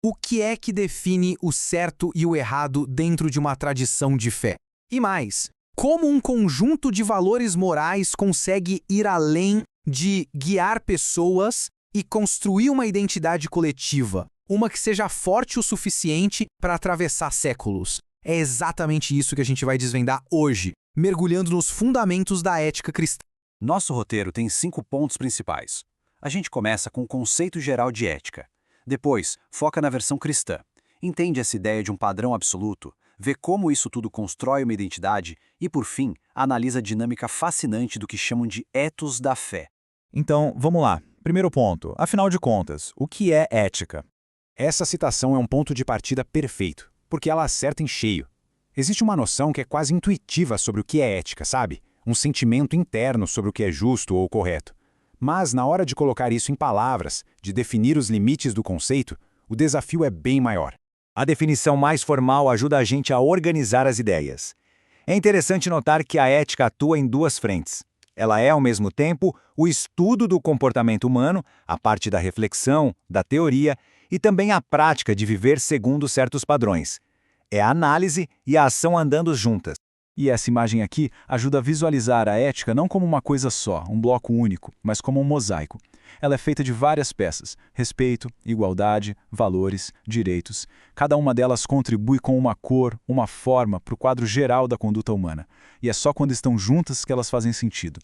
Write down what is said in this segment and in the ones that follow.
O que é que define o certo e o errado dentro de uma tradição de fé? E mais, como um conjunto de valores morais consegue ir além de guiar pessoas e construir uma identidade coletiva, uma que seja forte o suficiente para atravessar séculos? É exatamente isso que a gente vai desvendar hoje, mergulhando nos fundamentos da ética cristã. Nosso roteiro tem 5 pontos principais. A gente começa com o conceito geral de ética. Depois, foca na versão cristã. Entende essa ideia de um padrão absoluto, vê como isso tudo constrói uma identidade e, por fim, analisa a dinâmica fascinante do que chamam de ethos da fé. Então, vamos lá. Primeiro ponto. Afinal de contas, o que é ética? Essa citação é um ponto de partida perfeito, porque ela acerta em cheio. Existe uma noção que é quase intuitiva sobre o que é ética, sabe? Um sentimento interno sobre o que é justo ou correto. Mas, na hora de colocar isso em palavras, de definir os limites do conceito, o desafio é bem maior. A definição mais formal ajuda a gente a organizar as ideias. É interessante notar que a ética atua em 2 frentes. Ela é, ao mesmo tempo, o estudo do comportamento humano, a parte da reflexão, da teoria, e também a prática de viver segundo certos padrões. É a análise e a ação andando juntas. E essa imagem aqui ajuda a visualizar a ética não como uma coisa só, um bloco único, mas como um mosaico. Ela é feita de várias peças: respeito, igualdade, valores, direitos. Cada uma delas contribui com uma cor, uma forma para o quadro geral da conduta humana. E é só quando estão juntas que elas fazem sentido.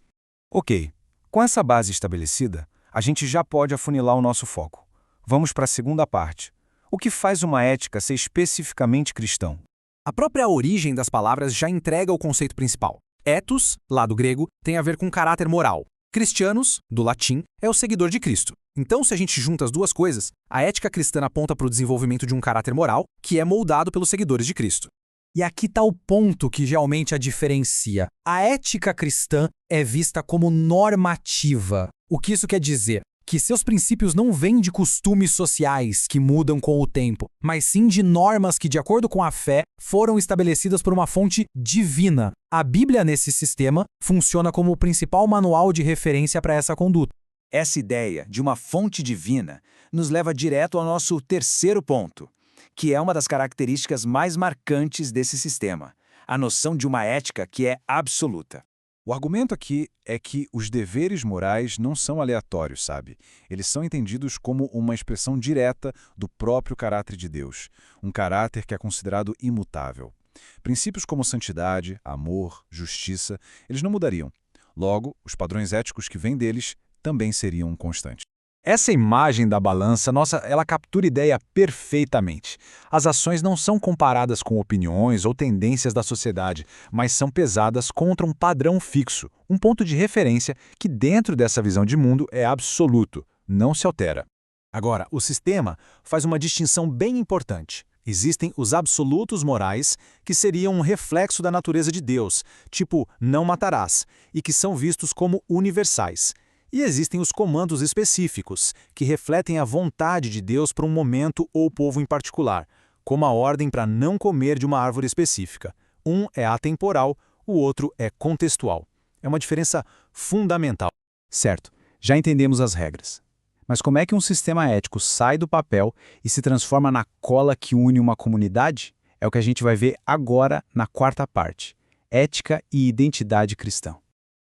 Ok, com essa base estabelecida, a gente já pode afunilar o nosso foco. Vamos para a segunda parte. O que faz uma ética ser especificamente cristão? A própria origem das palavras já entrega o conceito principal. Ethos, lá do grego, tem a ver com caráter moral. Christianus, do latim, é o seguidor de Cristo. Então, se a gente junta as duas coisas, a ética cristã aponta para o desenvolvimento de um caráter moral que é moldado pelos seguidores de Cristo. E aqui está o ponto que realmente a diferencia. A ética cristã é vista como normativa. O que isso quer dizer? Que seus princípios não vêm de costumes sociais que mudam com o tempo, mas sim de normas que, de acordo com a fé, foram estabelecidas por uma fonte divina. A Bíblia, nesse sistema, funciona como o principal manual de referência para essa conduta. Essa ideia de uma fonte divina nos leva direto ao nosso terceiro ponto, que é uma das características mais marcantes desse sistema, a noção de uma ética que é absoluta. O argumento aqui é que os deveres morais não são aleatórios, sabe? Eles são entendidos como uma expressão direta do próprio caráter de Deus, um caráter que é considerado imutável. Princípios como santidade, amor, justiça, eles não mudariam. Logo, os padrões éticos que vêm deles também seriam constantes. Essa imagem da balança, ela captura a ideia perfeitamente. As ações não são comparadas com opiniões ou tendências da sociedade, mas são pesadas contra um padrão fixo, um ponto de referência que dentro dessa visão de mundo é absoluto, não se altera. Agora, o sistema faz uma distinção bem importante. Existem os absolutos morais, que seriam um reflexo da natureza de Deus, tipo não matarás, e que são vistos como universais. E existem os comandos específicos, que refletem a vontade de Deus para um momento ou povo em particular, como a ordem para não comer de uma árvore específica. Um é atemporal, o outro é contextual. É uma diferença fundamental. Certo, já entendemos as regras. Mas como é que um sistema ético sai do papel e se transforma na cola que une uma comunidade? É o que a gente vai ver agora na quarta parte: ética e identidade cristã.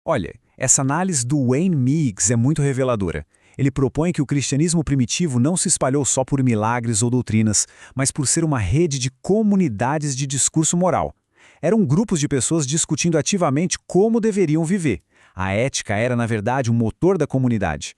Olha, essa análise do Wayne Meigs é muito reveladora. Ele propõe que o cristianismo primitivo não se espalhou só por milagres ou doutrinas, mas por ser uma rede de comunidades de discurso moral. Eram grupos de pessoas discutindo ativamente como deveriam viver. A ética era, na verdade, um motor da comunidade.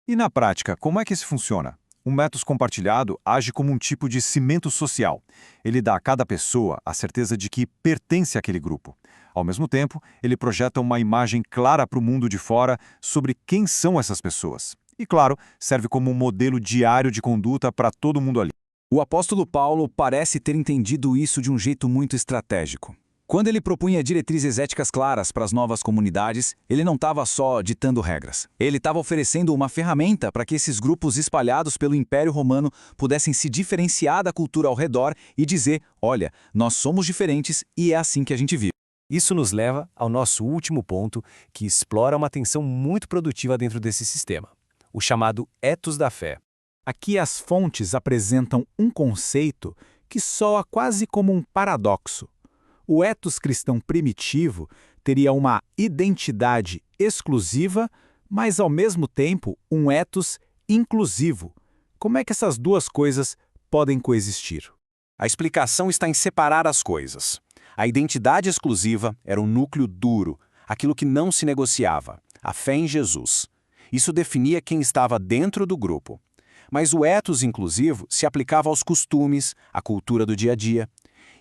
E na prática, como é que isso funciona? Um método compartilhado age como um tipo de cimento social. Ele dá a cada pessoa a certeza de que pertence àquele grupo. Ao mesmo tempo, ele projeta uma imagem clara para o mundo de fora sobre quem são essas pessoas. E, claro, serve como um modelo diário de conduta para todo mundo ali. O apóstolo Paulo parece ter entendido isso de um jeito muito estratégico. Quando ele propunha diretrizes éticas claras para as novas comunidades, ele não estava só ditando regras. Ele estava oferecendo uma ferramenta para que esses grupos espalhados pelo Império Romano pudessem se diferenciar da cultura ao redor e dizer: olha, nós somos diferentes e é assim que a gente vive. Isso nos leva ao nosso último ponto, que explora uma tensão muito produtiva dentro desse sistema, o chamado ethos da fé. Aqui as fontes apresentam um conceito que soa quase como um paradoxo. O ethos cristão primitivo teria uma identidade exclusiva, mas ao mesmo tempo um ethos inclusivo. Como é que essas duas coisas podem coexistir? A explicação está em separar as coisas. A identidade exclusiva era o núcleo duro, aquilo que não se negociava, a fé em Jesus. Isso definia quem estava dentro do grupo. Mas o ethos inclusivo se aplicava aos costumes, à cultura do dia a dia.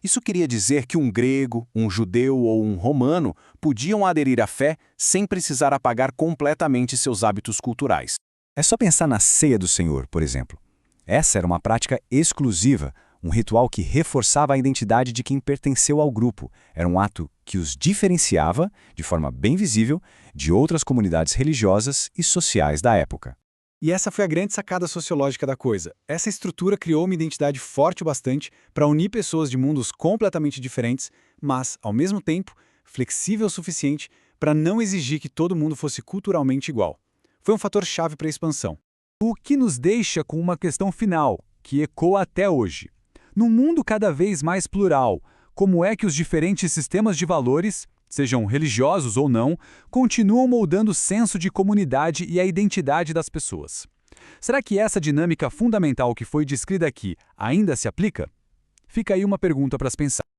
Isso queria dizer que um grego, um judeu ou um romano podiam aderir à fé sem precisar apagar completamente seus hábitos culturais. É só pensar na ceia do Senhor, por exemplo. Essa era uma prática exclusiva, um ritual que reforçava a identidade de quem pertenceu ao grupo. Era um ato que os diferenciava, de forma bem visível, de outras comunidades religiosas e sociais da época. E essa foi a grande sacada sociológica da coisa. Essa estrutura criou uma identidade forte o bastante para unir pessoas de mundos completamente diferentes, mas, ao mesmo tempo, flexível o suficiente para não exigir que todo mundo fosse culturalmente igual. Foi um fator-chave para a expansão. O que nos deixa com uma questão final, que ecoa até hoje. Num mundo cada vez mais plural, como é que os diferentes sistemas de valores, sejam religiosos ou não, continuam moldando o senso de comunidade e a identidade das pessoas? Será que essa dinâmica fundamental que foi descrita aqui ainda se aplica? Fica aí uma pergunta para se pensar.